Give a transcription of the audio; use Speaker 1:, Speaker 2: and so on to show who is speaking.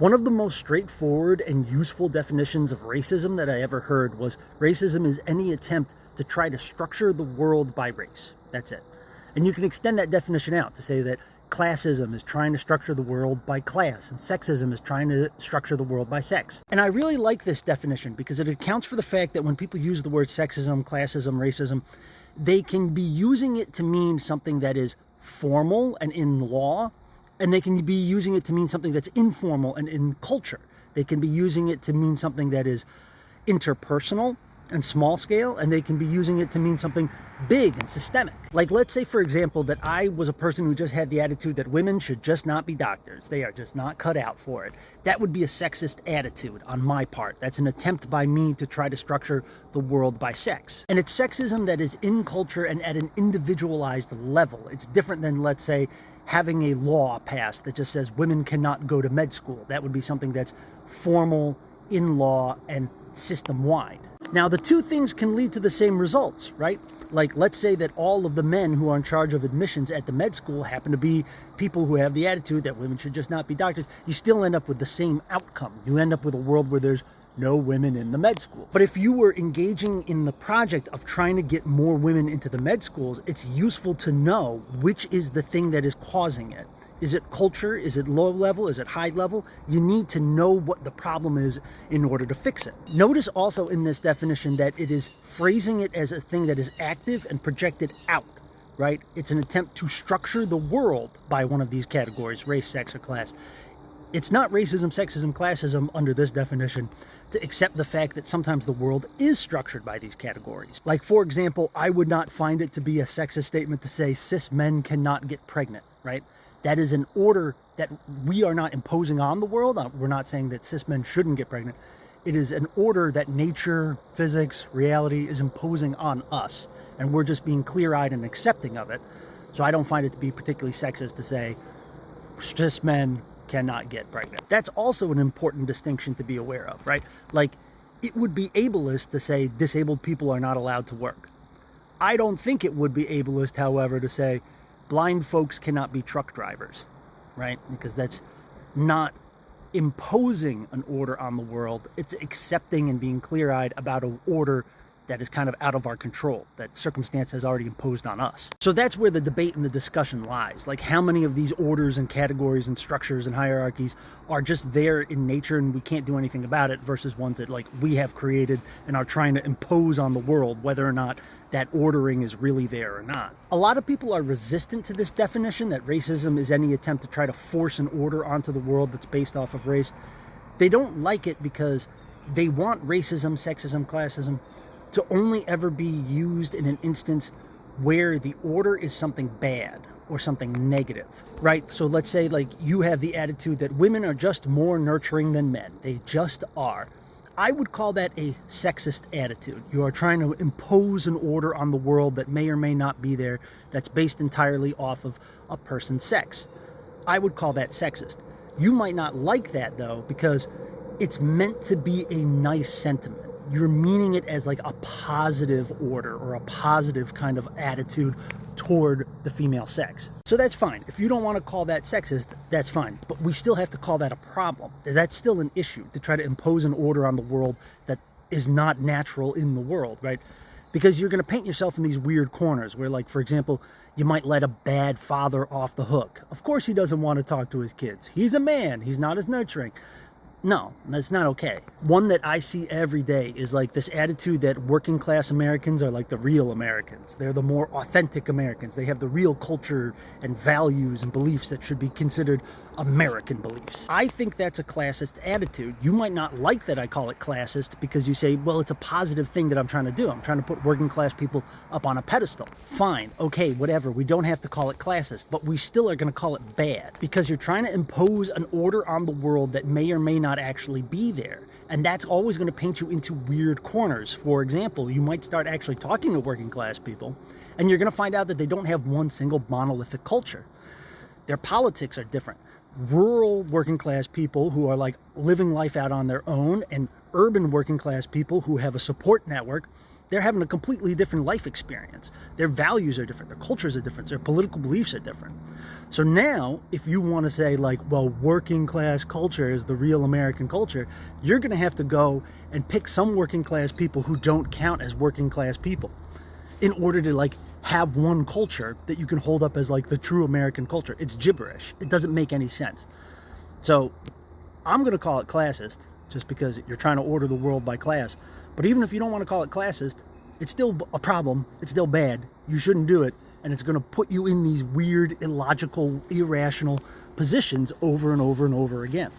Speaker 1: One of the most straightforward and useful definitions of racism that I ever heard was racism is any attempt to try to structure the world by race. That's it. And you can extend that definition out to say that classism is trying to structure the world by class, and sexism is trying to structure the world by sex. And I really like this definition because it accounts for the fact that when people use the word sexism, classism, racism, they can be using it to mean something that is formal and in law, and they can be using it to mean something that's informal and in culture. They can be using it to mean something that is interpersonal and small scale, and they can be using it to mean something big and systemic. Like, let's say, for example, that I was a person who just had the attitude that women should just not be doctors. They are just not cut out for it. That would be a sexist attitude on my part. That's an attempt by me to try to structure the world by sex. And it's sexism that is in culture and at an individualized level. It's different than, let's say, having a law passed that just says women cannot go to med school. That would be something that's formal, in law, and system-wide. Now, the two things can lead to the same results, right? Like, let's say that all of the men who are in charge of admissions at the med school happen to be people who have the attitude that women should just not be doctors. You still end up with the same outcome. You end up with a world where there's no women in the med school. But if you were engaging in the project of trying to get more women into the med schools, it's useful to know which is the thing that is causing it. Is it culture? Is it low level? Is it high level? You need to know what the problem is in order to fix it. Notice also in this definition that it is phrasing it as a thing that is active and projected out, right? It's an attempt to structure the world by one of these categories, race, sex, or class. It's not racism, sexism, classism under this definition to accept the fact that sometimes the world is structured by these categories. Like, for example, I would not find it to be a sexist statement to say cis men cannot get pregnant, right? That is an order that we are not imposing on the world. We're not saying that cis men shouldn't get pregnant. It is an order that nature, physics, reality is imposing on us. And we're just being clear-eyed and accepting of it. So I don't find it to be particularly sexist to say cis men cannot get pregnant. That's also an important distinction to be aware of, right? Like, it would be ableist to say disabled people are not allowed to work. I don't think it would be ableist, however, to say blind folks cannot be truck drivers, right? Because that's not imposing an order on the world. It's accepting and being clear-eyed about an order that is kind of out of our control, that circumstance has already imposed on us. So that's where the debate and the discussion lies. Like, how many of these orders and categories and structures and hierarchies are just there in nature and we can't do anything about it versus ones that, like, we have created and are trying to impose on the world, whether or not that ordering is really there or not. A lot of people are resistant to this definition that racism is any attempt to try to force an order onto the world that's based off of race. They don't like it because they want racism, sexism, classism to only ever be used in an instance where the order is something bad or something negative, right? So let's say, like, you have the attitude that women are just more nurturing than men. They just are. I would call that a sexist attitude. You are trying to impose an order on the world that may or may not be there, that's based entirely off of a person's sex. I would call that sexist. You might not like that, though, because it's meant to be a nice sentiment. You're meaning it as like a positive order or a positive kind of attitude toward the female sex. So that's fine. If you don't want to call that sexist, that's fine. But we still have to call that a problem. That's still an issue, to try to impose an order on the world that is not natural in the world, right? Because you're going to paint yourself in these weird corners where, like, for example, you might let a bad father off the hook. Of course he doesn't want to talk to his kids. He's a man. He's not as nurturing. No, that's not okay. One that I see every day is like this attitude that working class Americans are like the real Americans. They're the more authentic Americans. They have the real culture and values and beliefs that should be considered American beliefs. I think that's a classist attitude. You might not like that I call it classist because you say, well, it's a positive thing that I'm trying to do. I'm trying to put working class people up on a pedestal. Fine, okay, whatever. We don't have to call it classist, but we still are going to call it bad because you're trying to impose an order on the world that may or may not actually be there. And that's always going to paint you into weird corners. For example, you might start actually talking to working class people, and you're going to find out that they don't have one single monolithic culture. Their politics are different. Rural working class people who are like living life out on their own, and urban working class people who have a support network, They're having a completely different life experience. Their values are different. Their cultures are different. Their political beliefs are different. So now, if you want to say like, well, working class culture is the real American culture, you're going to have to go and pick some working class people who don't count as working class people in order to like have one culture that you can hold up as like the true American culture. It's gibberish. It doesn't make any sense. So I'm going to call it classist just because you're trying to order the world by class. But even if you don't want to call it classist, it's still a problem. It's still bad. You shouldn't do it. And it's going to put you in these weird, illogical, irrational positions over and over and over again.